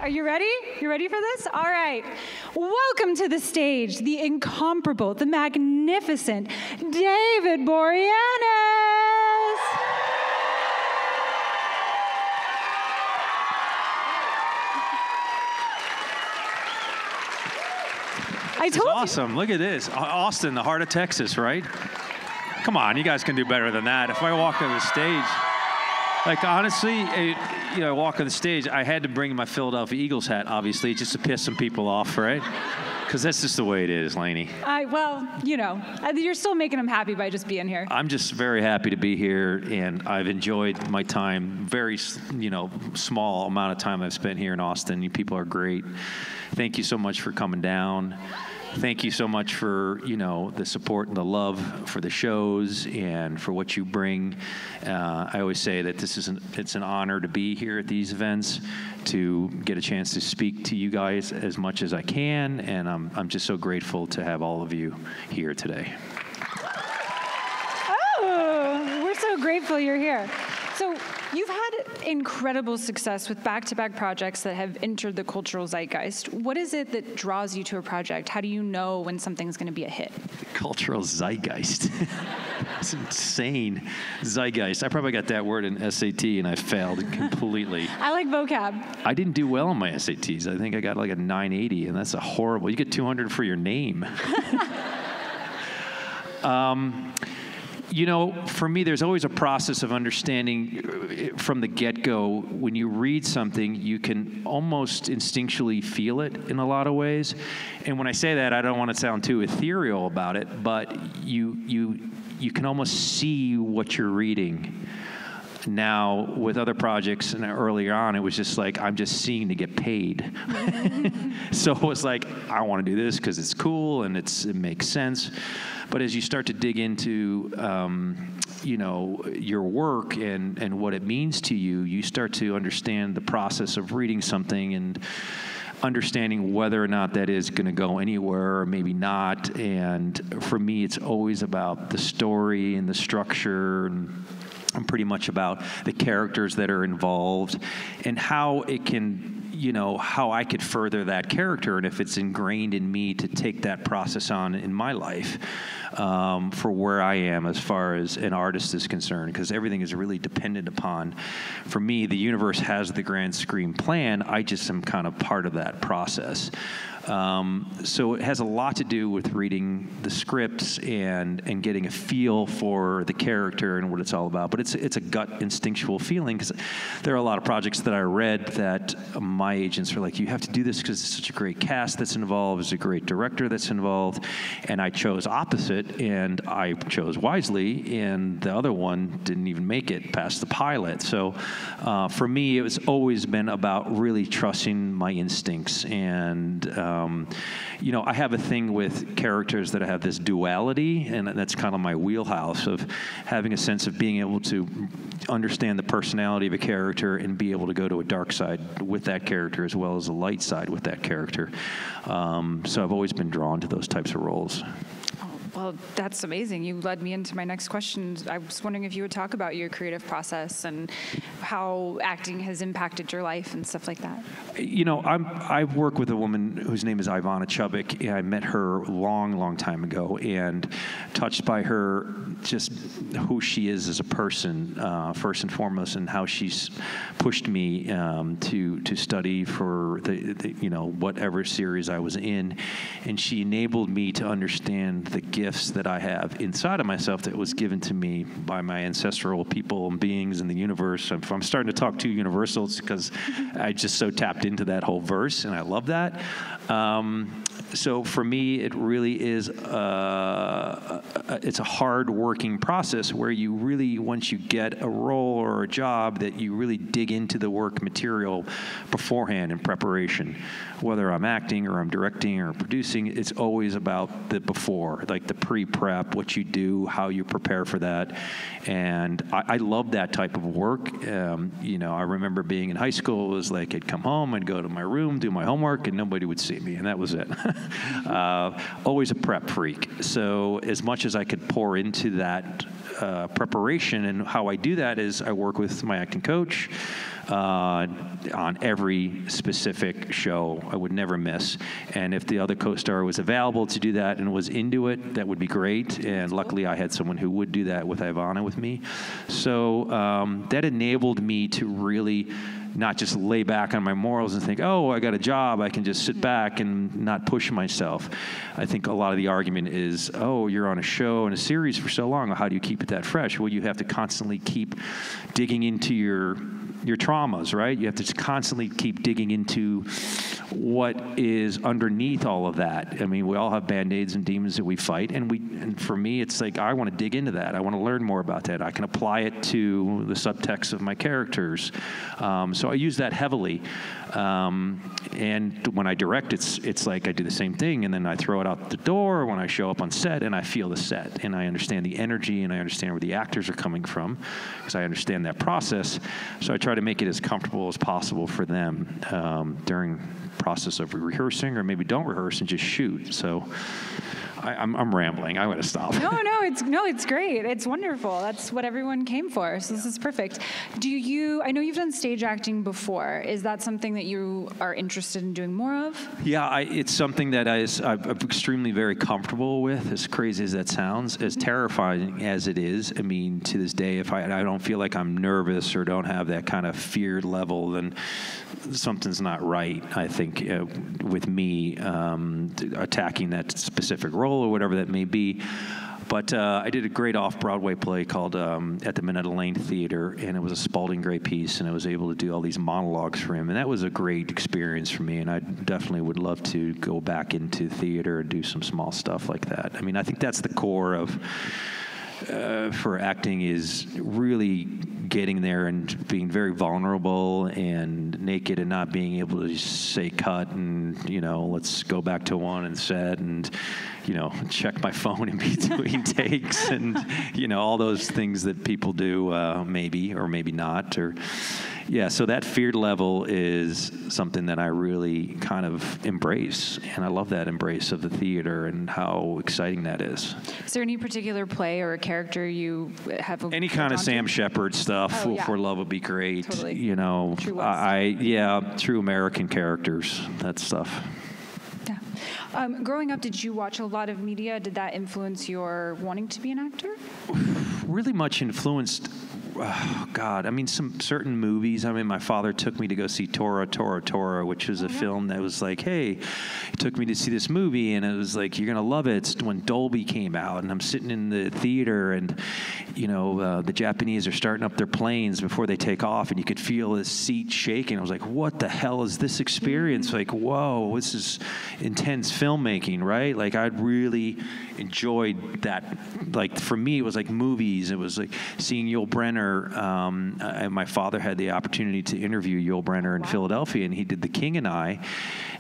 Are you ready? You ready for this? All right. Welcome to the stage, the incomparable, the magnificent David Boreanaz. I told you. Awesome. Look at this. Austin, the heart of Texas, right? Come on, you guys can do better than that. If I walk on the stage, like honestly, I walk on the stage, I had to bring my Philadelphia Eagles hat, obviously, just to piss some people off, right? Because that's just the way it is, Lainey. Well, you're still making them happy by just being here. I'm just very happy to be here, and I've enjoyed my time. Very, small amount of time I've spent here in Austin. You people are great. Thank you so much for coming down. Thank you so much for, the support and the love for the shows and for what you bring. I always say that it's an honor to be here at these events, to get a chance to speak to you guys as much as I can, and I'm just so grateful to have all of you here today. Oh, we're so grateful you're here. So you've had incredible success with back-to-back projects that have entered the cultural zeitgeist. What is it that draws you to a project? How do you know when something's going to be a hit? Cultural zeitgeist. It's insane. Zeitgeist. I probably got that word in SAT and I failed completely. I like vocab. I didn't do well on my SATs. I think I got like a 980, and that's a horrible. You get 200 for your name. For me, there's always a process of understanding from the get-go. When you read something, you can almost instinctually feel it in a lot of ways. And when I say that, I don't want to sound too ethereal about it, but you can almost see what you're reading. Now, with other projects, and earlier on, it was just like, I'm just seeing to get paid. So it was like, I want to do this because it's cool and it makes sense. But as you start to dig into, your work and what it means to you, you start to understand the process of reading something and understanding whether or not that is going to go anywhere or maybe not. And for me, it's always about the story and the structure and pretty much about the characters that are involved and how it can, how I could further that character and if it's ingrained in me to take that process on in my life for where I am as far as an artist is concerned, because everything is really dependent upon, for me, the universe has the grand screen plan. I just am kind of part of that process. So it has a lot to do with reading the scripts and getting a feel for the character and what it's all about. But it's a gut instinctual feeling, because there are a lot of projects that I read that my agents are like, you have to do this because it's such a great cast that's involved, it's a great director that's involved, and I chose opposite, and I chose wisely, and the other one didn't even make it past the pilot. So for me, it's always been about really trusting my instincts and I have a thing with characters that have this duality, and that's kind of my wheelhouse of having a sense of being able to understand the personality of a character and be able to go to a dark side with that character as well as a light side with that character. So I've always been drawn to those types of roles. Well, that's amazing. You led me into my next question. I was wondering if you would talk about your creative process and how acting has impacted your life and stuff like that. I work with a woman whose name is Ivana Chubbuck. I met her long time ago, and touched by her, just who she is as a person, first and foremost, and how she's pushed me to study for the whatever series I was in, and she enabled me to understand the gifts that I have inside of myself that was given to me by my ancestral people and beings in the universe. If I'm starting to talk too universal, it's because I just so tapped into that whole verse, and I love that. So for me, it really is it's a hard-working process where you really, once you get a role or a job, that you really dig into the work material beforehand in preparation. Whether I'm acting or I'm directing or producing, it's always about the before, like the pre-prep, what you do, how you prepare for that. And I love that type of work. I remember being in high school, it was like I'd come home, I'd go to my room, do my homework, and nobody would see me, and that was it. Always a prep freak. So as much as I could pour into that preparation, and how I do that is I work with my acting coach. on every specific show. I would never miss. And if the other co-star was available to do that and was into it, that would be great. And luckily, I had someone who would do that with Ivana with me. So that enabled me to really not just lay back on my morals and think, oh, I got a job, I can just sit back and not push myself. I think a lot of the argument is, oh, you're on a show and a series for so long, how do you keep it that fresh? Well, you have to constantly keep digging into your traumas, right? You have to constantly keep digging into what is underneath all of that. I mean, we all have Band-Aids and demons that we fight, and for me, it's like, I want to dig into that. I want to learn more about that. I can apply it to the subtext of my characters. So I use that heavily. And when I direct, it's like I do the same thing, and then I throw it out the door when I show up on set, and I feel the set, and I understand the energy, and I understand where the actors are coming from, because I understand that process. So I try to make it as comfortable as possible for them during process of rehearsing, or maybe don't rehearse and just shoot. So I'm rambling. I'm going to stop. No, it's great. It's wonderful. That's what everyone came for. So this is perfect. I know you've done stage acting before. Is that something that you are interested in doing more of? Yeah, it's something that I'm extremely very comfortable with, as crazy as that sounds, as terrifying as it is. I mean, to this day, if I don't feel like I'm nervous or don't have that kind of fear level, then something's not right, I think, with me attacking that specific role or whatever that may be. But I did a great off-Broadway play called At the Minetta Lane Theater, and it was a Spalding Gray piece, and I was able to do all these monologues for him, and that was a great experience for me, and I definitely would love to go back into theater and do some small stuff like that. I mean, I think that's the core of for acting, is really getting there and being very vulnerable and naked and not being able to just say cut and, let's go back to one and set and, check my phone in between takes and, all those things that people do maybe or maybe not. So that fear level is something that I really kind of embrace, and I love that embrace of the theater and how exciting that is. Is there any particular play or a character you have? Any kind of Sam Shepard stuff for love would be great. Totally. True West. True American characters, that stuff. Yeah. Growing up, did you watch a lot of media? Did that influence your wanting to be an actor? Really much influenced. Oh, God, I mean, some certain movies. I mean, my father took me to go see Tora, which was a film that was like, hey, he took me to see this movie, and it was like, you're going to love it. It's when Dolby came out, and I'm sitting in the theater, and, the Japanese are starting up their planes before they take off, and you could feel the seat shaking. I was like, what the hell is this experience? Like, whoa, this is intense filmmaking, right? Like, I'd really enjoyed that. Like, for me, it was like movies. It was like seeing Yul Brynner. My father had the opportunity to interview Yul Brynner in Philadelphia, and he did The King and I.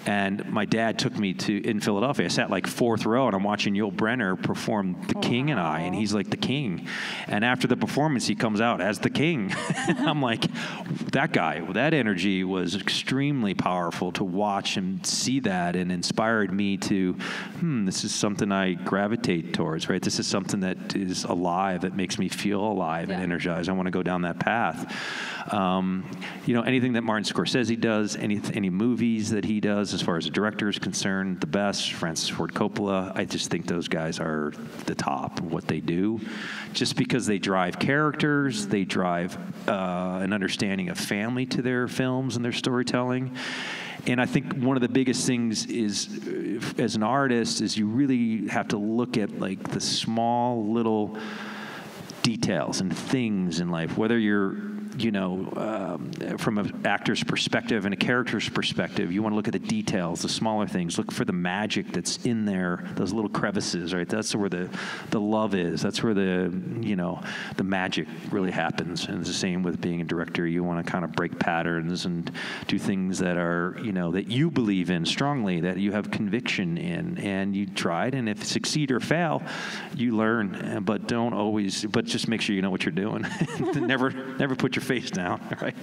And my dad took me in Philadelphia. I sat like fourth row, and I'm watching Yul Brynner perform The King and I, and he's like the king. And after the performance, he comes out as the king. I'm like, that guy, that energy was extremely powerful to watch and see that, and inspired me to, this is something I gravitate towards, right? This is something that is alive, that makes me feel alive and energized. I want to go down that path. Anything that Martin Scorsese does, any movies that he does, as far as a director is concerned, the best. Francis Ford Coppola, I just think those guys are the top of what they do, just because they drive characters, they drive an understanding of family to their films and their storytelling. And I think one of the biggest things is, as an artist, is you really have to look at like the small little details and things in life, whether you're from an actor's perspective and a character's perspective. You want to look at the details, the smaller things. Look for the magic that's in there, those little crevices, right? That's where the love is. That's where the magic really happens. And it's the same with being a director. You want to kind of break patterns and do things that are, that you believe in strongly, that you have conviction in, and you try it. And if succeed or fail, you learn. But just make sure you know what you're doing. Never put your face down, right?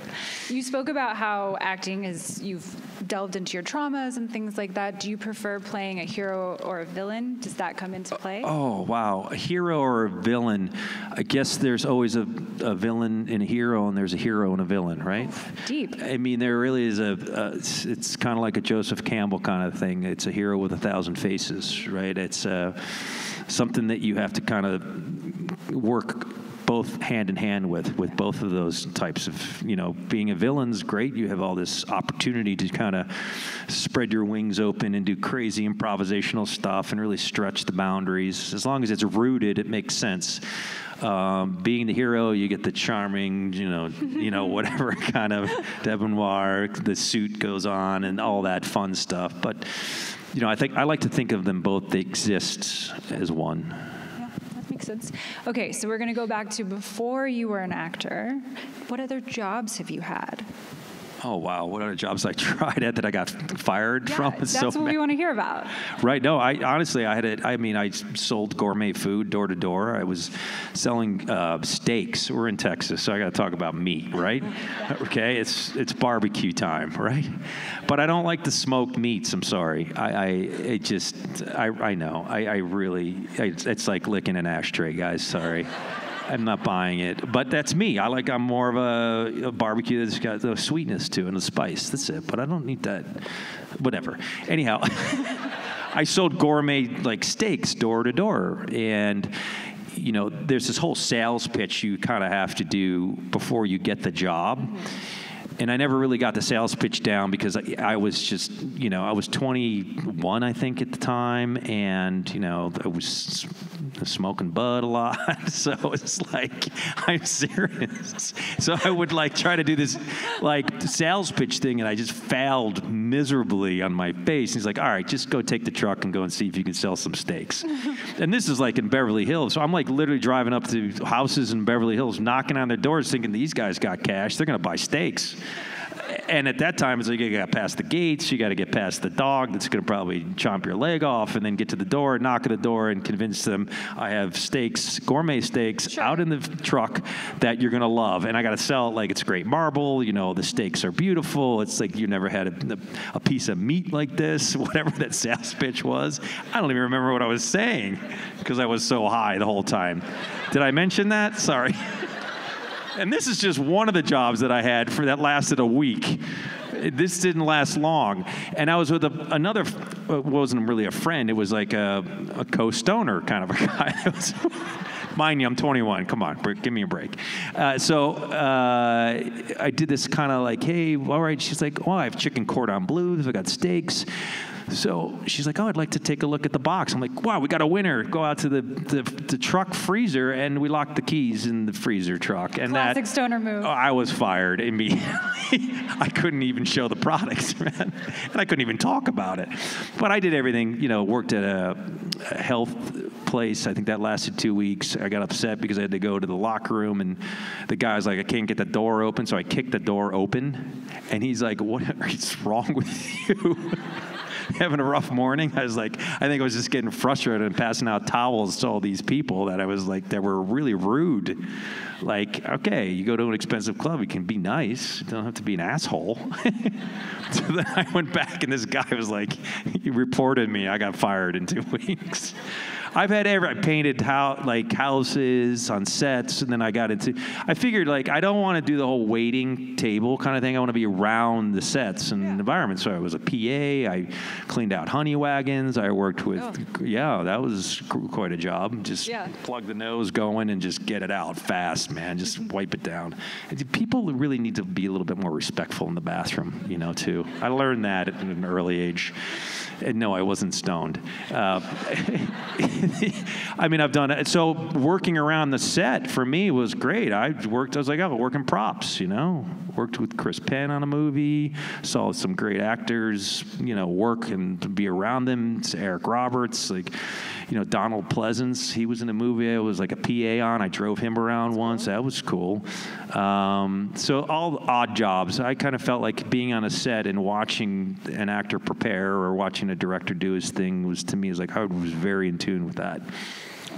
You spoke about how acting you've delved into your traumas and things like that. Do you prefer playing a hero or a villain? Does that come into play? Oh, wow. A hero or a villain. I guess there's always a villain and a hero, and there's a hero and a villain, right? Oh, deep. I mean, there really is it's kind of like a Joseph Campbell kind of thing. It's a hero with 1,000 faces, right? It's something that you have to kind of work both hand in hand with both of those types of, being a villain's great. You have all this opportunity to kind of spread your wings open and do crazy improvisational stuff and really stretch the boundaries. As long as it's rooted, it makes sense. Being the hero, you get the charming, whatever kind of debonair, the suit goes on and all that fun stuff. But, I like to think of them both, they exist as one. Makes sense. Okay, so we're going to go back to before you were an actor. What other jobs have you had? Oh, wow. What other jobs I tried at that I got fired from? That's what we want to hear about. Right. No, I honestly, I sold gourmet food door to door. I was selling steaks. We're in Texas, so I got to talk about meat, right? Okay. It's barbecue time, right? But I don't like the smoked meats. I'm sorry. I know. It's like licking an ashtray, guys. Sorry. I'm not buying it, but that's me. I'm more of a barbecue that's got the sweetness to it and the spice. That's it. But I don't need that. Whatever. Anyhow, I sold gourmet steaks door to door, and there's this whole sales pitch you kind of have to do before you get the job. And I never really got the sales pitch down because I was just, I was 21, I think, at the time. And, I was smoking bud a lot. So it's like, I'm serious. So I would try to do this sales pitch thing. And I just failed miserably on my face. He's like, all right, just go take the truck and go and see if you can sell some steaks. And this is in Beverly Hills. So I'm literally driving up to houses in Beverly Hills, knocking on their doors thinking these guys got cash. They're going to buy steaks. And at that time, it's you got past the gates, you got to get past the dog that's going to probably chomp your leg off, and then get to the door, knock at the door, and convince them I have steaks, gourmet steaks, out in the truck that you're going to love. And I got to sell it like it's great marble, the steaks are beautiful. It's like you never had a piece of meat like this, whatever that sales pitch was. I don't even remember what I was saying because I was so high the whole time. Did I mention that? Sorry. And this is just one of the jobs that I had that lasted a week. This didn't last long. And I was with another, wasn't really a friend. It was like a co-stoner kind of a guy. Mind you, I'm 21. Come on, give me a break. So I did this kind of hey, all right. She's like, I have chicken cordon bleus. I got steaks. So she's like, I'd like to take a look at the box. I'm like, wow, we got a winner. Go out to the truck freezer, and we locked the keys in the freezer truck. And classic stoner move. I was fired immediately. I couldn't even show the products, man. And I couldn't even talk about it. But I did everything, worked at a health place. I think that lasted 2 weeks. I got upset because I had to go to the locker room, and the guy was like, I can't get the door open. So I kicked the door open, and he's like, what is wrong with you? Having a rough morning. I was I think I was just getting frustrated and passing out towels to all these people that that were really rude. Okay, you go to an expensive club, you can be nice. You don't have to be an asshole. So then I went back, and this guy was he reported me. I got fired in 2 weeks. I've had I painted houses on sets, and then I figured I don't want to do the whole waiting table kind of thing. I want to be around the sets and environment. So I was a PA. I cleaned out honey wagons. I worked with, that was quite a job. Just plug the nose going and just get it out fast, man. Just wipe it down. People really need to be a little bit more respectful in the bathroom, too. I learned that at an early age. And no, I wasn't stoned. I've done it. So working around the set for me was great. I was working props, Worked with Chris Penn on a movie, saw some great actors, work and be around them. It's Eric Roberts, Donald Pleasance. He was in a movie I was a PA on. I drove him around once. That was cool. So all the odd jobs. I kind of felt like being on a set and watching an actor prepare or watching a director do his thing was, to me, I was very in tune with that.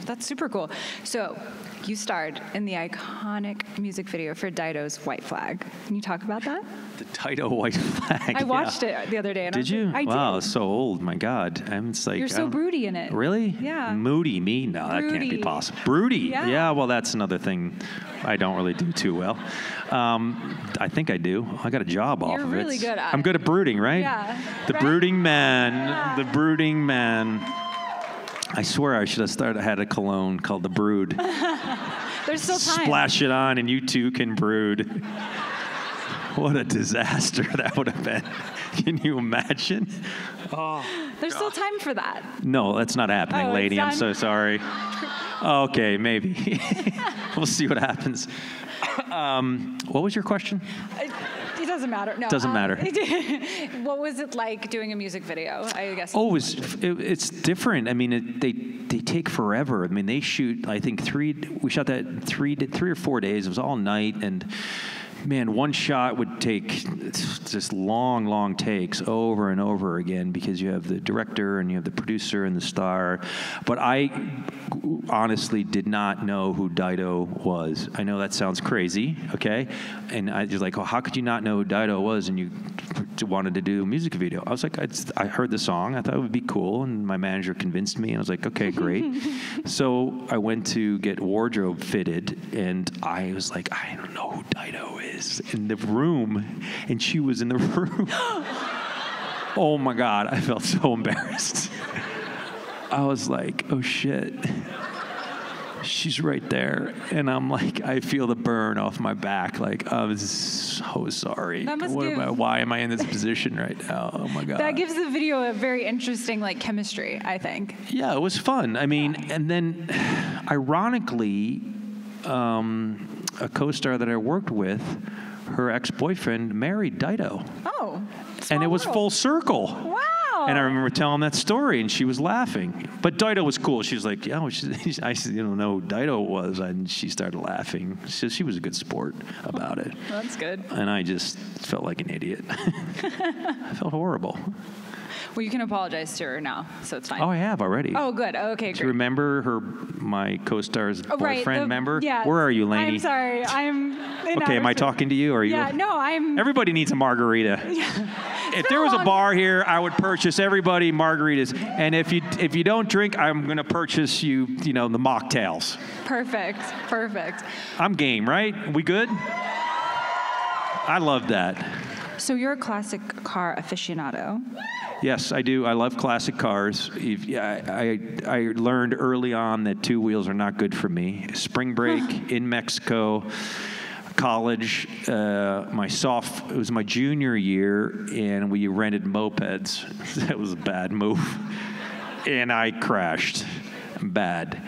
That's super cool. So you starred in the iconic music video for Dido's White Flag. Can you talk about that? The Dido White Flag. I watched it the other day. And Did you? Wow, it's so old. My God. It's like, you're so broody in it. Really? Yeah. Moody, me? No, that can't be possible. Broody. Yeah, well, that's another thing I don't really do too well. I think I do. I got a job off of it. You're really good at it. I'm good at brooding, right? Yeah. The brooding man. The brooding man. I swear I should have had a cologne called The Brood. There's still time. Splash it on and you too can brood. What a disaster that would have been. Can you imagine? Oh, There's still time for that. no, that's not happening, lady. I'm so sorry. Okay, maybe. We'll see what happens. What was your question? It doesn't matter. No, Doesn't matter. What was it like doing a music video? I guess. Oh, it's different. I mean, they take forever. I mean, they shoot. I think we shot that 3 or 4 days. It was all night, and man, one shot would take just long takes over and over again because you have the director and you have the producer and the star. But I honestly did not know who Dido was. I know that sounds crazy, okay? And I was like, oh, how could you not know who Dido was and you wanted to do a music video? I was like, I heard the song. I thought it would be cool. And my manager convinced me. And I was like, okay, great. So I went to get wardrobe fitted. And I was like, I don't know who Dido is in the room. And she was in the room. Oh, my God. I felt so embarrassed. I was like, oh, shit. She's right there. And I'm like, I feel the burn off my back. Like, I'm so sorry. Why am I in this position right now? Oh, my God. That gives the video a very interesting, chemistry, I think. Yeah, it was fun. I mean, and then, ironically, a co-star that I worked with, her ex-boyfriend married Dido. Oh, and it was full circle. Wow. And I remember telling that story, and she was laughing. But Dido was cool. She was like, yeah, I don't know who Dido was. And she started laughing. She was a good sport about it. That's good. And I just felt like an idiot. I felt horrible. Well, you can apologize to her now, so it's fine. Oh, I have already. Oh, good. Okay, great. Do you remember my co-star's boyfriend, remember? Yeah. Where are you, Lainey? I'm sorry. Okay, am I talking to you? Or are you? Yeah, no, I'm... Everybody needs a margarita. Yeah. If there was a bar here, I would purchase everybody margaritas. And if you don't drink, I'm going to purchase you, the mocktails. Perfect. I'm game, right? We good? I love that. So you're a classic car aficionado. Yes, I do. I love classic cars. I learned early on that two wheels are not good for me. Spring break in Mexico, college, it was my junior year, and we rented mopeds. That was a bad move. And I crashed. Bad.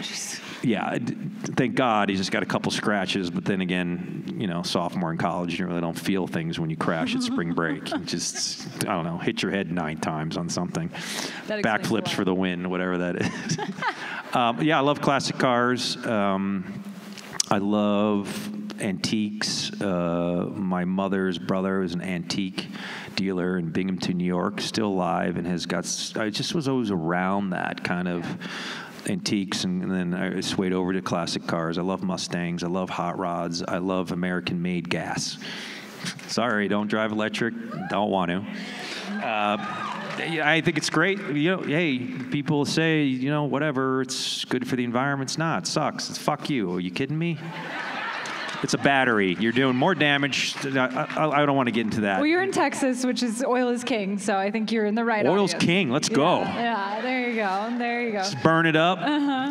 Yeah, thank God he just got a couple scratches, but then again, sophomore in college, you really don't feel things when you crash at spring break. You just, I don't know, hit your head 9 times on something. Backflips for the win, whatever that is. Yeah, I love classic cars. I love antiques. My mother's brother is an antique dealer in Binghamton, New York, still alive, and I just was always around that kind of antiques, and then I swayed over to classic cars. I love Mustangs. I love hot rods. I love American-made gas. Sorry, don't drive electric. Don't want to. I think it's great. Hey, people say, whatever, it's good for the environment. It's not. It sucks. It's fuck you. Are you kidding me? It's a battery. You're doing more damage. I don't want to get into that. Well, you're in Texas, which is oil is king, so I think you're in the right Oil's audience. king. Let's go. Yeah, there you go. Just burn it up,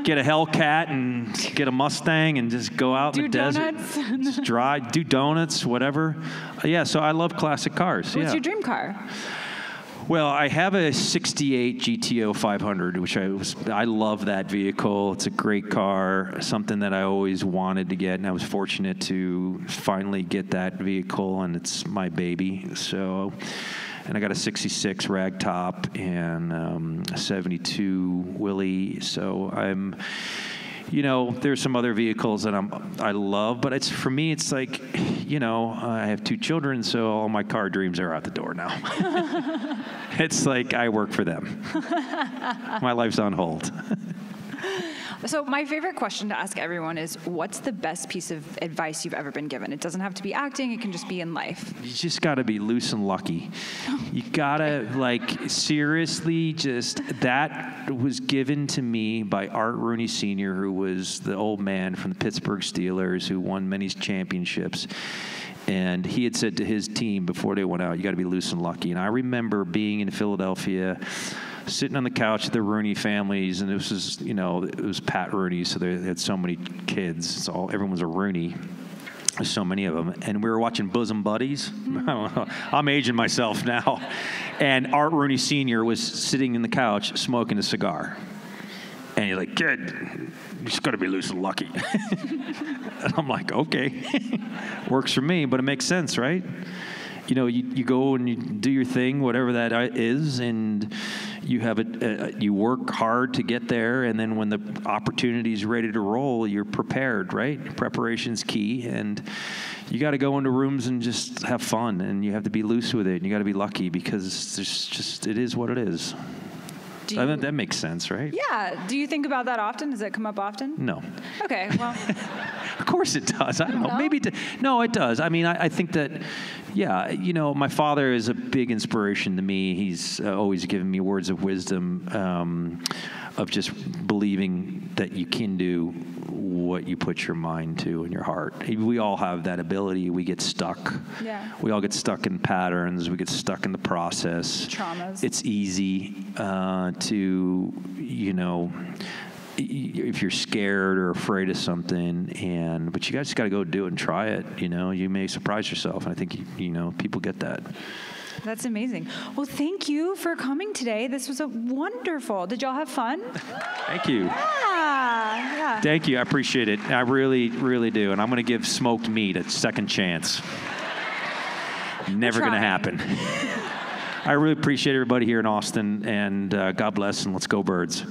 get a Hellcat and get a Mustang and just go out in the desert. Do donuts. Just do donuts, whatever. Yeah, so I love classic cars. What's your dream car? Well, I have a 68 GTO 500, which I love that vehicle. It's a great car, something that I always wanted to get, and I was fortunate to finally get that vehicle, and it's my baby. So, and I got a 66 ragtop and a 72 Willys. So I'm... there's some other vehicles that I love, but for me, it's like, I have 2 children, so all my car dreams are out the door now. It's like I work for them. My life's on hold. So my favorite question to ask everyone is, what's the best piece of advice you've ever been given? It doesn't have to be acting, it can just be in life. You just got to be loose and lucky. You got to, like, seriously, just, that was given to me by Art Rooney Sr., who was the old man from the Pittsburgh Steelers, who won many championships. And he had said to his team before they went out, you got to be loose and lucky. And I remember being in Philadelphia, sitting on the couch of the Rooney families, and this was, it was Pat Rooney, so they had so many kids. Everyone was a Rooney. There's so many of them. And we were watching Bosom Buddies. I don't know. I'm aging myself now. And Art Rooney Sr. was sitting in the couch smoking a cigar. And he's like, kid, you just got to be loose and lucky. And I'm like, okay, works for me, but it makes sense, right? You go and you do your thing, whatever that is, and you have it. You work hard to get there, and then when the opportunity is ready to roll, you're prepared, right? Preparation's key, and you got to go into rooms and just have fun, and you have to be loose with it, and you got to be lucky because it is what it is. I think that makes sense, right? Yeah. Do you think about that often? Does it come up often? No. Okay, well. Of course it does. I don't know. Maybe no, it does. I mean, I think that, yeah, my father is a big inspiration to me. He's always given me words of wisdom of just believing that you can do what you put your mind to and your heart. We all have that ability. We get stuck. Yeah. We all get stuck in patterns. We get stuck in the process. Traumas. It's easy to, if you're scared or afraid of something, but you guys just got to go do it and try it. You may surprise yourself, and I think people get that. That's amazing. Well, thank you for coming today. This was wonderful. Did y'all have fun? Thank you. Yeah. Thank you. I appreciate it. I really, really do. And I'm going to give smoked meat a second chance. Never going to happen. I really appreciate everybody here in Austin, and God bless, and let's go Birds.